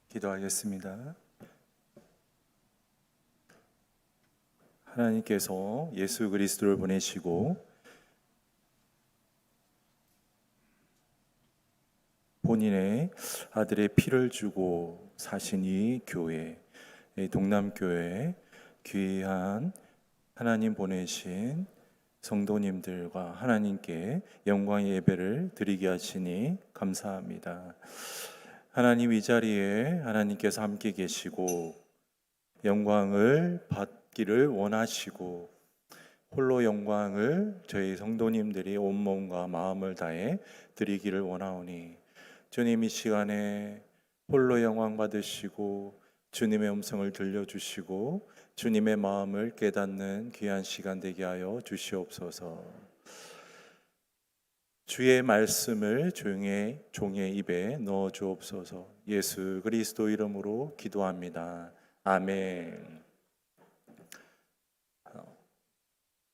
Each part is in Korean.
기도하겠습니다. 하나님께서 예수 그리스도를 보내시고 본인의 아들의 피를 주고 사신 이 교회, 이 동남교회 귀한 하나님 보내신 성도님들과 하나님께 영광의 예배를 드리게 하시니 감사합니다. 하나님, 이 자리에 하나님께서 함께 계시고 영광을 받기를 원하시고 홀로 영광을 저희 성도님들이 온몸과 마음을 다해 드리기를 원하오니 주님, 이 시간에 홀로 영광 받으시고 주님의 음성을 들려주시고 주님의 마음을 깨닫는 귀한 시간 되게 하여 주시옵소서. 주의 말씀을 종의 입에 넣어 주옵소서. 예수 그리스도 이름으로 기도합니다. 아멘.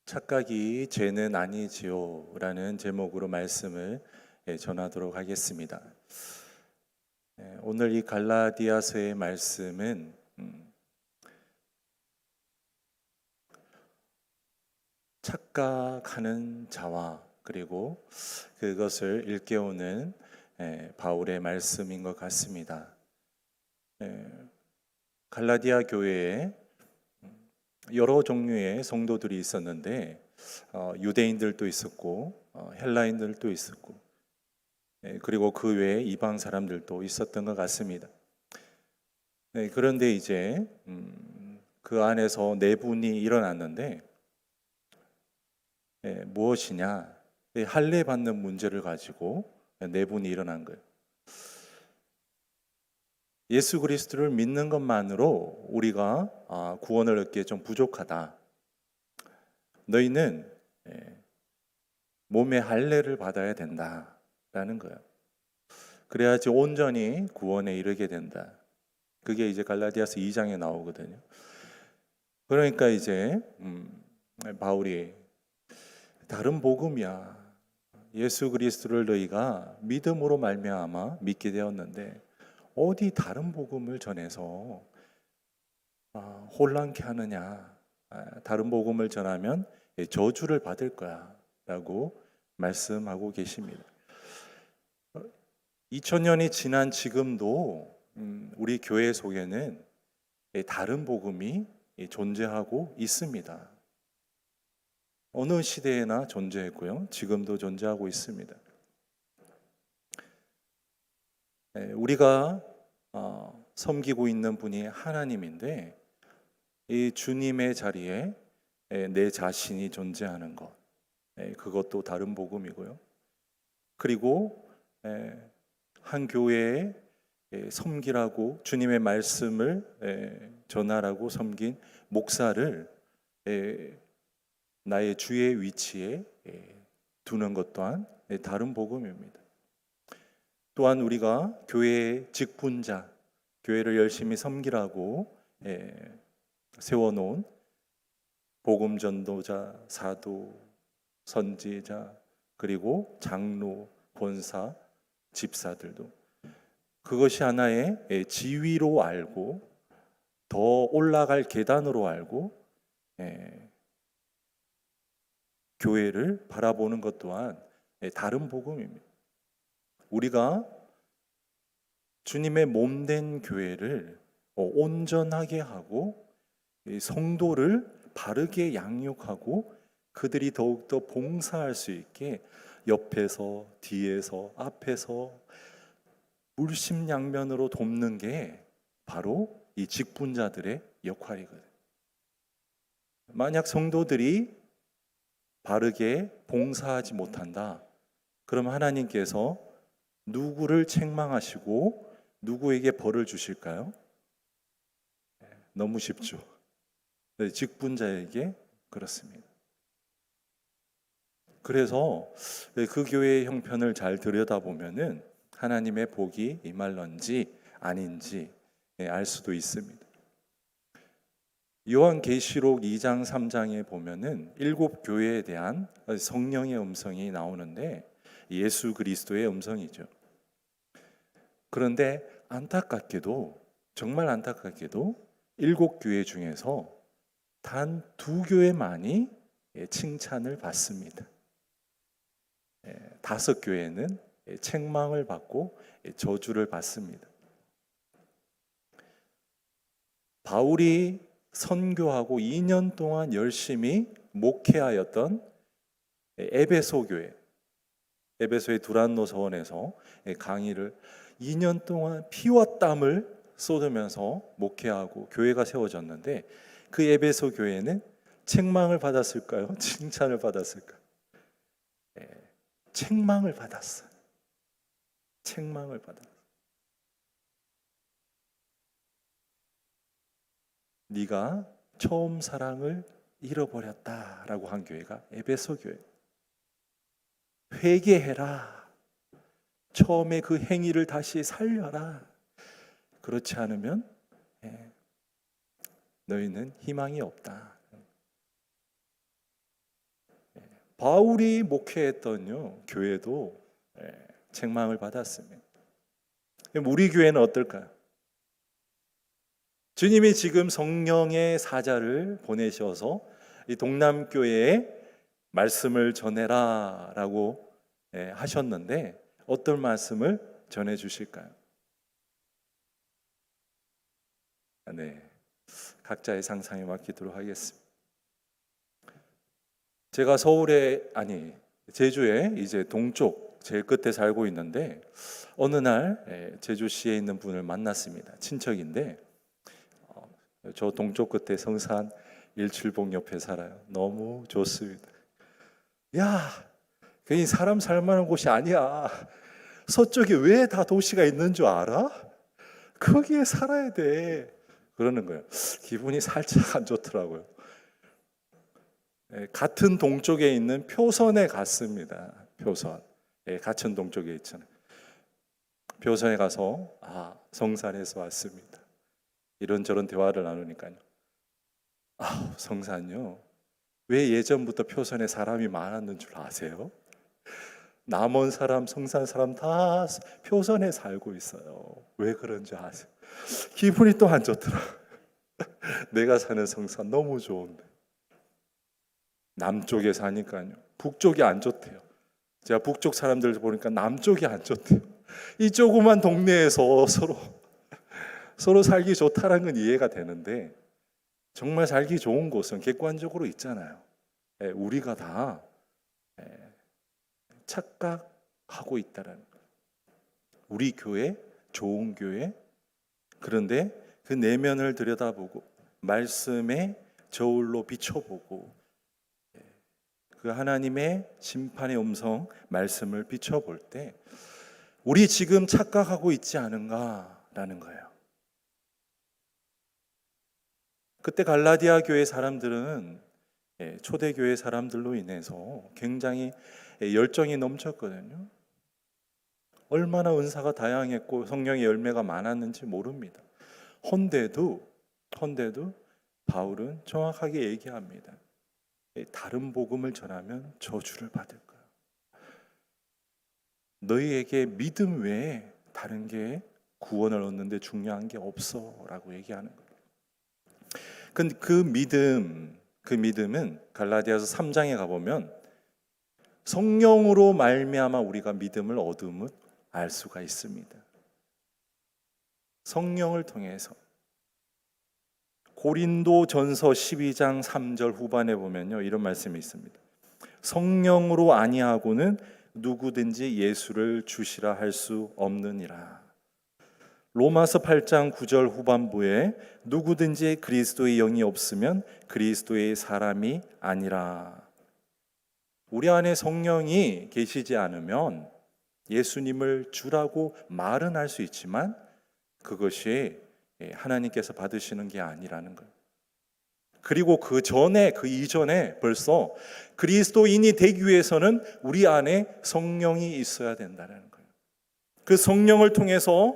착각이 죄는 아니지요 라는 제목으로 말씀을 전하도록 하겠습니다. 오늘 이 갈라디아서의 말씀은 착각하는 자와 그리고 그것을 일깨우는 바울의 말씀인 것 같습니다. 갈라디아 교회에 여러 종류의 성도들이 있었는데 유대인들도 있었고 헬라인들도 있었고 그리고 그 외에 이방 사람들도 있었던 것 같습니다. 그런데 이제 그 안에서 내분이 일어났는데 무엇이냐? 할례 받는 문제를 가지고 내분이 일어난 거예요. 예수 그리스도를 믿는 것만으로 우리가 구원을 얻기에 좀 부족하다. 너희는 몸의 할례를 받아야 된다라는 거예요. 그래야지 온전히 구원에 이르게 된다. 그게 이제 갈라디아서 2장에 나오거든요. 그러니까 이제 바울이 다른 복음이야. 예수 그리스도를 너희가 믿음으로 말미암아 믿게 되었는데 어디 다른 복음을 전해서 혼란케 하느냐. 다른 복음을 전하면 저주를 받을 거야 라고 말씀하고 계십니다. 2000년이 지난 지금도 우리 교회 속에는 다른 복음이 존재하고 있습니다. 어느 시대에나 존재했고요. 지금도 존재하고 있습니다. 우리가 섬기고 있는 분이 하나님인데 이 주님의 자리에 내 자신이 존재하는 것, 그것도 다른 복음이고요. 그리고 한 교회에 섬기라고 주님의 말씀을 전하라고 섬긴 목사를 나의 주의 위치에 두는 것 또한 다른 복음입니다. 또한 우리가 교회의 직분자, 교회를 열심히 섬기라고 세워놓은 복음 전도자, 사도, 선지자, 그리고 장로, 권사, 집사들도 그것이 하나의 지위로 알고 더 올라갈 계단으로 알고 교회를 바라보는 것 또한 다른 복음입니다. 우리가 주님의 몸된 교회를 온전하게 하고 성도를 바르게 양육하고 그들이 더욱더 봉사할 수 있게 옆에서, 뒤에서, 앞에서 물심양면으로 돕는 게 바로 이 직분자들의 역할이거든요. 만약 성도들이 바르게 봉사하지 못한다. 그럼 하나님께서 누구를 책망하시고 누구에게 벌을 주실까요? 너무 쉽죠. 직분자에게 그렇습니다. 그래서 그 교회의 형편을 잘 들여다보면은 하나님의 복이 임할런지 아닌지 알 수도 있습니다. 요한계시록 2장 3장에 보면은 7 교회에 대한 성령의 음성이 나오는데 예수 그리스도의 음성이죠. 그런데 안타깝게도 정말 안타깝게도 7교회 중에서 단 2교회만이 칭찬을 받습니다. 5교회는 책망을 받고 저주를 받습니다. 바울이 선교하고 2년 동안 열심히 목회하였던 에베소 교회, 에베소의 두란노 서원에서 강의를 2년 동안 피와 땀을 쏟으면서 목회하고 교회가 세워졌는데, 그 에베소 교회는 책망을 받았을까요? 칭찬을 받았을까요? 책망을 받았어요. 책망을 받았어요. 네가 처음 사랑을 잃어버렸다라고 한 교회가 에베소 교회. 회개해라. 처음에 그 행위를 다시 살려라. 그렇지 않으면 너희는 희망이 없다. 바울이 목회했던 교회도 책망을 받았습니다. 우리 교회는 어떨까요? 주님이 지금 성령의 사자를 보내셔서 이 동남교회에 말씀을 전해라 라고 하셨는데, 어떤 말씀을 전해 주실까요? 각자의 상상에 맡기도록 하겠습니다. 제가 제주에 이제 동쪽 제일 끝에 살고 있는데, 어느 날 제주시에 있는 분을 만났습니다. 친척인데, 저 동쪽 끝에 성산 일출봉 옆에 살아요. 너무 좋습니다. 야, 괜히 사람 살만한 곳이 아니야. 서쪽에 왜 다 도시가 있는 줄 알아? 거기에 살아야 돼. 그러는 거예요. 기분이 살짝 안 좋더라고요. 같은 동쪽에 있는 표선에 갔습니다. 표선. 같은 동쪽에 있잖아요. 표선에 가서 성산에서 왔습니다. 이런저런 대화를 나누니까요. 성산요. 왜 예전부터 표선에 사람이 많았는 줄 아세요? 남원 사람, 성산 사람 다 표선에 살고 있어요. 왜 그런지 아세요? 기분이 또 안 좋더라고요. 내가 사는 성산 너무 좋은데. 남쪽에 사니까요. 북쪽이 안 좋대요. 제가 북쪽 사람들 보니까 남쪽이 안 좋대요. 이 조그만 동네에서 서로 살기 좋다는 건 이해가 되는데, 정말 살기 좋은 곳은 객관적으로 있잖아요. 우리가 다 착각하고 있다라는 거예요. 우리 교회, 좋은 교회, 그런데 그 내면을 들여다보고 말씀의 저울로 비춰보고 그 하나님의 심판의 음성 말씀을 비춰볼 때 우리 지금 착각하고 있지 않은가라는 거예요. 그때 갈라디아 교회 사람들은 초대교회 사람들로 인해서 굉장히 열정이 넘쳤거든요. 얼마나 은사가 다양했고 성령의 열매가 많았는지 모릅니다. 헌데도 바울은 정확하게 얘기합니다. 다른 복음을 전하면 저주를 받을 거야. 너희에게 믿음 외에 다른 게 구원을 얻는 데 중요한 게 없어 라고 얘기하는 거예요. 근데 그 믿음은 갈라디아서 3장에 가보면 성령으로 말미암아 우리가 믿음을 얻음을 알 수가 있습니다. 성령을 통해서. 고린도전서 12장 3절 후반에 보면요, 이런 말씀이 있습니다. 성령으로 아니하고는 누구든지 예수를 주시라 할 수 없느니라. 로마서 8장 9절 후반부에 누구든지 그리스도의 영이 없으면 그리스도의 사람이 아니라. 우리 안에 성령이 계시지 않으면 예수님을 주라고 말은 할 수 있지만 그것이 하나님께서 받으시는 게 아니라는 거예요. 그리고 그 이전에 벌써 그리스도인이 되기 위해서는 우리 안에 성령이 있어야 된다는 거예요. 그 성령을 통해서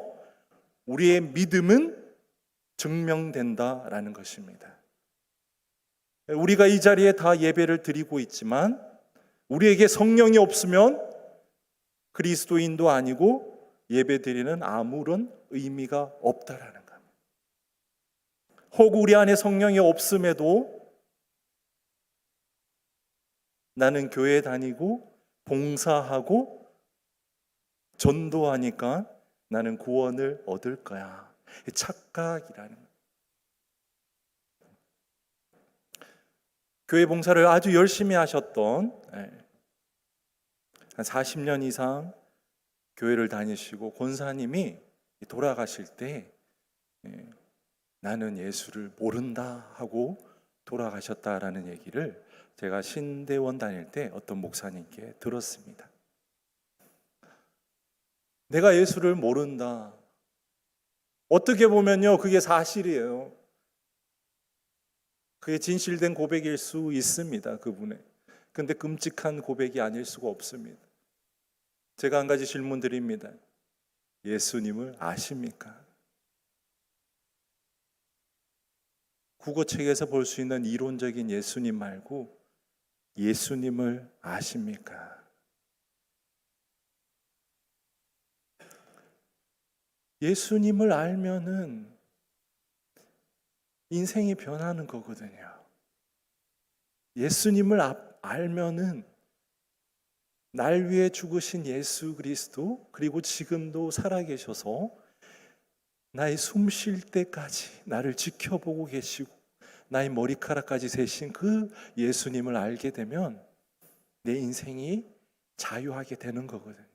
우리의 믿음은 증명된다라는 것입니다. 우리가 이 자리에 다 예배를 드리고 있지만 우리에게 성령이 없으면 그리스도인도 아니고 예배 드리는 아무런 의미가 없다라는 겁니다. 혹 우리 안에 성령이 없음에도 나는 교회 다니고 봉사하고 전도하니까 나는 구원을 얻을 거야. 착각이라는 거예요. 교회 봉사를 아주 열심히 하셨던 한 40년 이상 교회를 다니시고 권사님이 돌아가실 때 나는 예수를 모른다 하고 돌아가셨다라는 얘기를 제가 신대원 다닐 때 어떤 목사님께 들었습니다. 내가 예수를 모른다. 어떻게 보면요, 그게 사실이에요. 그게 진실된 고백일 수 있습니다, 그분의. 근데 끔찍한 고백이 아닐 수가 없습니다. 제가 한 가지 질문 드립니다. 예수님을 아십니까? 국어책에서 볼 수 있는 이론적인 예수님 말고 예수님을 아십니까? 예수님을 알면은 인생이 변하는 거거든요. 예수님을 알면은 날 위해 죽으신 예수 그리스도, 그리고 지금도 살아계셔서 나의 숨 쉴 때까지 나를 지켜보고 계시고 나의 머리카락까지 세신 그 예수님을 알게 되면 내 인생이 자유하게 되는 거거든요.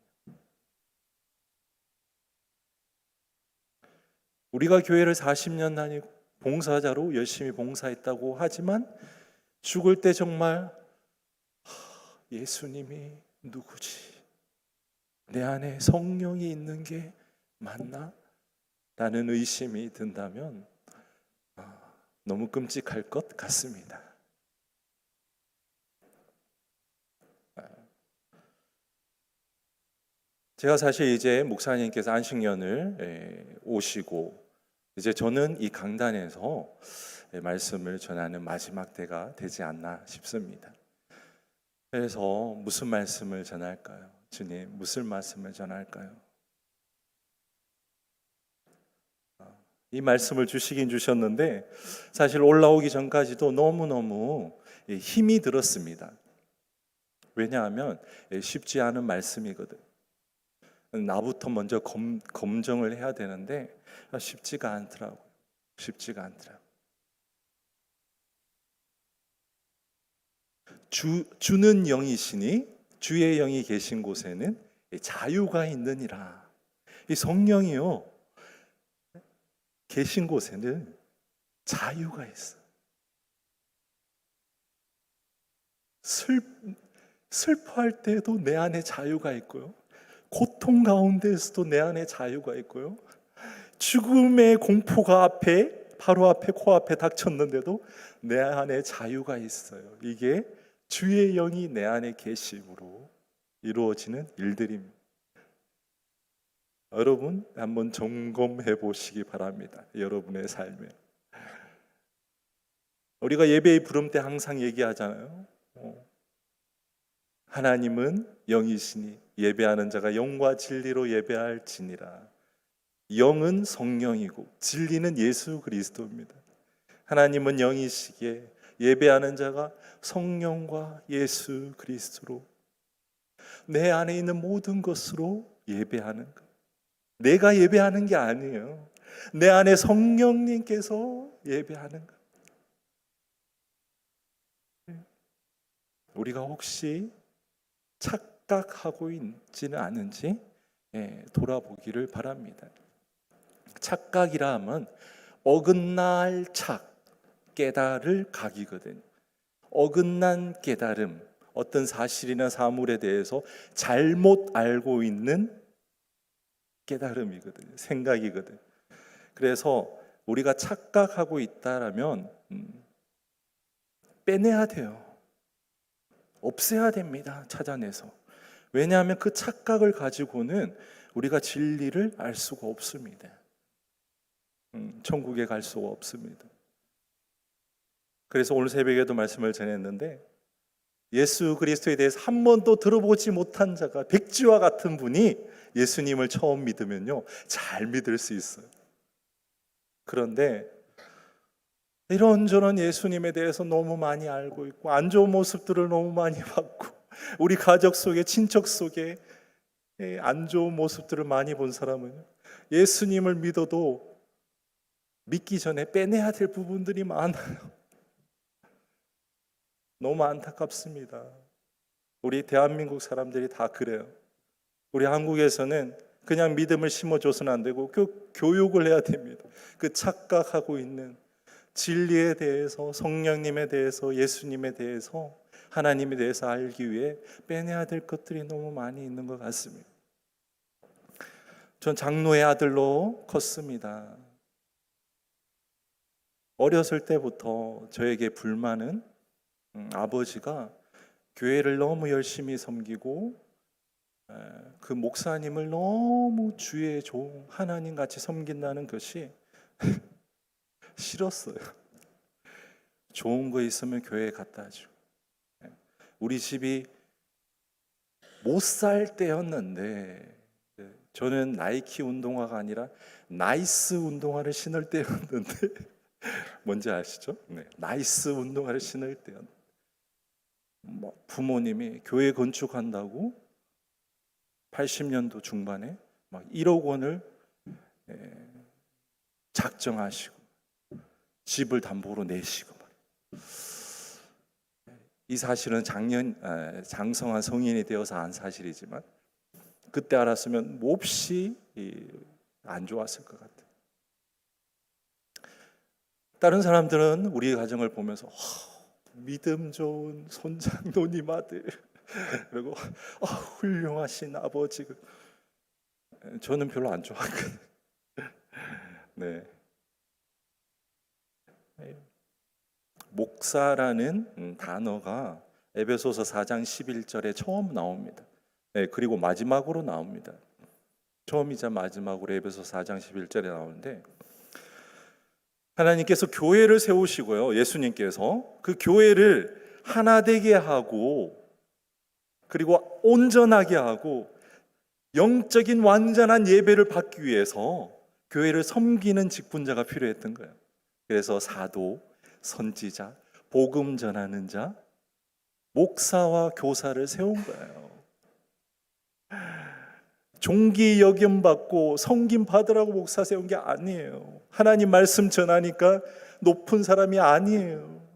우리가 교회를 40년 다니고 봉사자로 열심히 봉사했다고 하지만 죽을 때 정말 예수님이 누구지? 내 안에 성령이 있는 게 맞나? 라는 의심이 든다면 너무 끔찍할 것 같습니다. 제가 사실 이제 목사님께서 안식년을 오시고 이제 저는 이 강단에서 말씀을 전하는 마지막 때가 되지 않나 싶습니다. 그래서 무슨 말씀을 전할까요? 주님, 무슨 말씀을 전할까요? 이 말씀을 주시긴 주셨는데 사실 올라오기 전까지도 너무너무 힘이 들었습니다. 왜냐하면 쉽지 않은 말씀이거든. 나부터 먼저 검증을 해야 되는데 쉽지가 않더라고요. 쉽지가 않더라고요. 주는 영이시니 주의 영이 계신 곳에는 자유가 있느니라. 이 성령이요, 계신 곳에는 자유가 있어. 슬퍼할 때에도 내 안에 자유가 있고요. 고통 가운데에서도 내 안에 자유가 있고요. 죽음의 공포가 바로 앞에 코앞에 닥쳤는데도 내 안에 자유가 있어요. 이게 주의 영이 내 안에 계심으로 이루어지는 일들입니다. 여러분 한번 점검해 보시기 바랍니다. 여러분의 삶에. 우리가 예배의 부름 때 항상 얘기하잖아요. 하나님은 영이시니 예배하는 자가 영과 진리로 예배할지니라. 영은 성령이고 진리는 예수 그리스도입니다. 하나님은 영이시기에 예배하는 자가 성령과 예수 그리스도로 내 안에 있는 모든 것으로 예배하는 것. 내가 예배하는 게 아니에요. 내 안에 성령님께서 예배하는 것. 우리가 혹시 착각하고 있지는 않은지 돌아보기를 바랍니다. 착각이라 하면 어긋날 착, 깨달을 각이거든요. 어긋난 깨달음, 어떤 사실이나 사물에 대해서 잘못 알고 있는 깨달음이거든요. 생각이거든요. 그래서 우리가 착각하고 있다라면 빼내야 돼요. 없애야 됩니다. 찾아내서. 왜냐하면 그 착각을 가지고는 우리가 진리를 알 수가 없습니다. 천국에 갈 수가 없습니다. 그래서 오늘 새벽에도 말씀을 전했는데 예수 그리스도에 대해서 한 번도 들어보지 못한 자가 백지와 같은 분이 예수님을 처음 믿으면요 잘 믿을 수 있어요. 그런데 이런저런 예수님에 대해서 너무 많이 알고 있고 안 좋은 모습들을 너무 많이 봤고 우리 가족 속에 친척 속에 안 좋은 모습들을 많이 본 사람은 예수님을 믿어도 믿기 전에 빼내야 될 부분들이 많아요. 너무 안타깝습니다. 우리 대한민국 사람들이 다 그래요. 우리 한국에서는 그냥 믿음을 심어줘서는 안 되고 그 교육을 해야 됩니다. 그 착각하고 있는 진리에 대해서, 성령님에 대해서, 예수님에 대해서, 하나님에 대해서 알기 위해 빼내야 될 것들이 너무 많이 있는 것 같습니다. 전 장로의 아들로 컸습니다. 어렸을 때부터 저에게 불만은 아버지가 교회를 너무 열심히 섬기고 그 목사님을 너무 주의 종 하나님 같이 섬긴다는 것이 싫었어요. 좋은 거 있으면 교회에 갖다 줘. 우리 집이 못 살 때였는데 저는 나이키 운동화가 아니라 나이스 운동화를 신을 때였는데 뭔지 아시죠? 네, 나이스 운동화를 신을 때였는데 부모님이 교회 건축한다고 80년도 중반에 막 1억 원을 작정하시고 집을 담보로 내시고 이 사실은 장성한 성인이 되어서 안 사실이지만 그때 알았으면 몹시 안 좋았을 것 같아요. 다른 사람들은 우리 가정을 보면서 믿음 좋은 손장노님 아들 그리고 훌륭하신 아버지. 저는 별로 안 좋아하거든요. 네. 목사라는 단어가 에베소서 4장 11절에 처음 나옵니다. 네, 그리고 마지막으로 나옵니다. 처음이자 마지막으로 에베소 4장 11절에 나오는데 하나님께서 교회를 세우시고요. 예수님께서 그 교회를 하나 되게 하고 그리고 온전하게 하고 영적인 완전한 예배를 받기 위해서 교회를 섬기는 직분자가 필요했던 거예요. 그래서 사도, 선지자, 복음 전하는 자, 목사와 교사를 세운 거예요. 종기 여김 받고 섬김 받으라고 목사 세운 게 아니에요. 하나님 말씀 전하니까 높은 사람이 아니에요.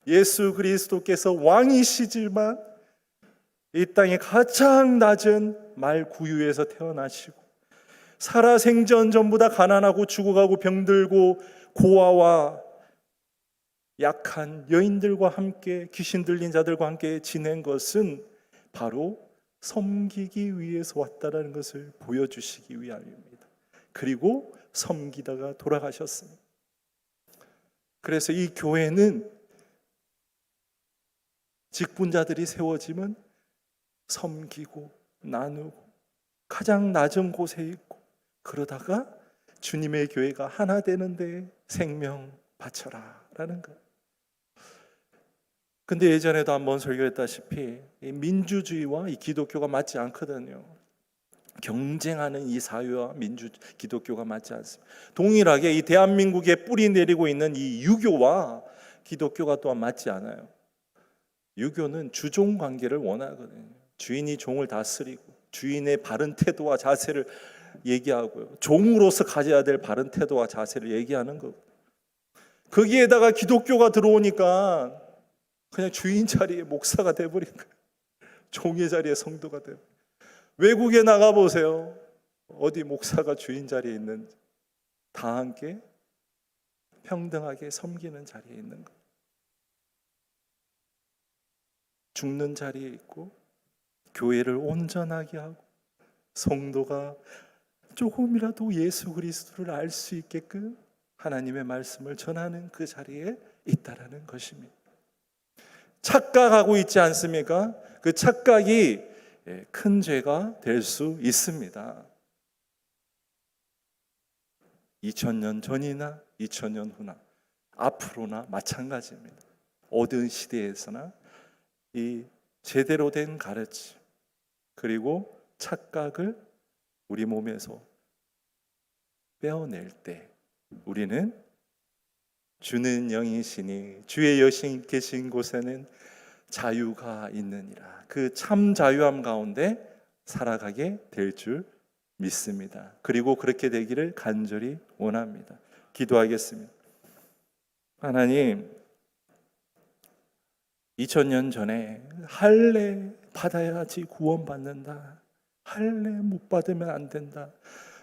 예수 그리스도께서 왕이시지만 이 땅의 가장 낮은 말 구유에서 태어나시고 살아생전 전부 다 가난하고 죽어가고 병들고 고아와 약한 여인들과 함께 귀신 들린 자들과 함께 지낸 것은 바로 섬기기 위해서 왔다라는 것을 보여주시기 위함입니다. 그리고 섬기다가 돌아가셨습니다. 그래서 이 교회는 직분자들이 세워지면 섬기고 나누고 가장 낮은 곳에 있고 그러다가 주님의 교회가 하나 되는데 생명 바쳐라 라는 거예요. 근데 예전에도 한번 설교했다시피 이 민주주의와 이 기독교가 맞지 않거든요. 경쟁하는 이 사회와 기독교가 맞지 않습니다. 동일하게 이 대한민국에 뿌리 내리고 있는 이 유교와 기독교가 또한 맞지 않아요. 유교는 주종 관계를 원하거든요. 주인이 종을 다스리고 주인의 바른 태도와 자세를 얘기하고요. 종으로서 가져야 될 바른 태도와 자세를 얘기하는 거고. 거기에다가 기독교가 들어오니까 그냥 주인 자리에 목사가 돼버린 거예요. 종의 자리에 성도가 돼요. 외국에 나가보세요. 어디 목사가 주인 자리에 있는지. 다 함께 평등하게 섬기는 자리에 있는 거예요. 죽는 자리에 있고 교회를 온전하게 하고 성도가 조금이라도 예수 그리스도를 알 수 있게끔 하나님의 말씀을 전하는 그 자리에 있다라는 것입니다. 착각하고 있지 않습니까? 그 착각이 큰 죄가 될 수 있습니다. 2000년 전이나 2000년 후나 앞으로나 마찬가지입니다. 어떤 시대에서나 이 제대로 된 가르침 그리고 착각을 우리 몸에서 빼어낼 때 우리는 주는 영이시니 주의 여신 계신 곳에는 자유가 있느니라. 그 참 자유함 가운데 살아가게 될 줄 믿습니다. 그리고 그렇게 되기를 간절히 원합니다. 기도하겠습니다. 하나님, 2000년 전에 할례 받아야지 구원받는다, 할례 못 받으면 안 된다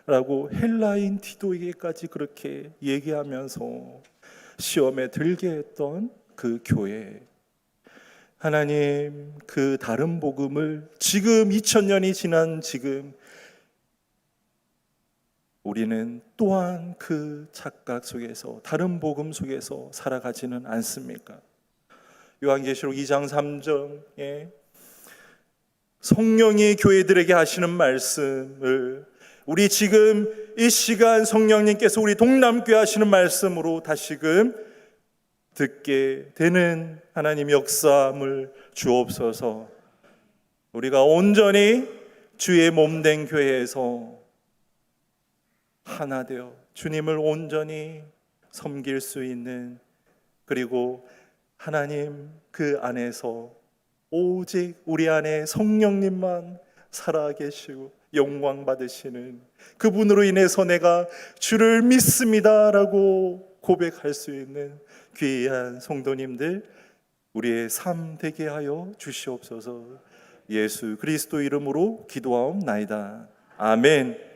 라고 헬라인 디도에게까지 그렇게 얘기하면서 시험에 들게 했던 그 교회, 하나님, 그 다른 복음을 지금 2000년이 지난 지금 우리는 또한 그 착각 속에서, 다른 복음 속에서 살아가지는 않습니까? 요한계시록 2장 3절에 성령이 교회들에게 하시는 말씀을 우리 지금 이 시간 성령님께서 우리 동남교회 하시는 말씀으로 다시금 듣게 되는 하나님 역사함을 주옵소서. 우리가 온전히 주의 몸된 교회에서 하나 되어 주님을 온전히 섬길 수 있는, 그리고 하나님 그 안에서 오직 우리 안에 성령님만 살아계시고 영광 받으시는 그분으로 인해서 내가 주를 믿습니다라고 고백할 수 있는 귀한 성도님들 우리의 삶 되게 하여 주시옵소서. 예수 그리스도 이름으로 기도하옵나이다. 아멘.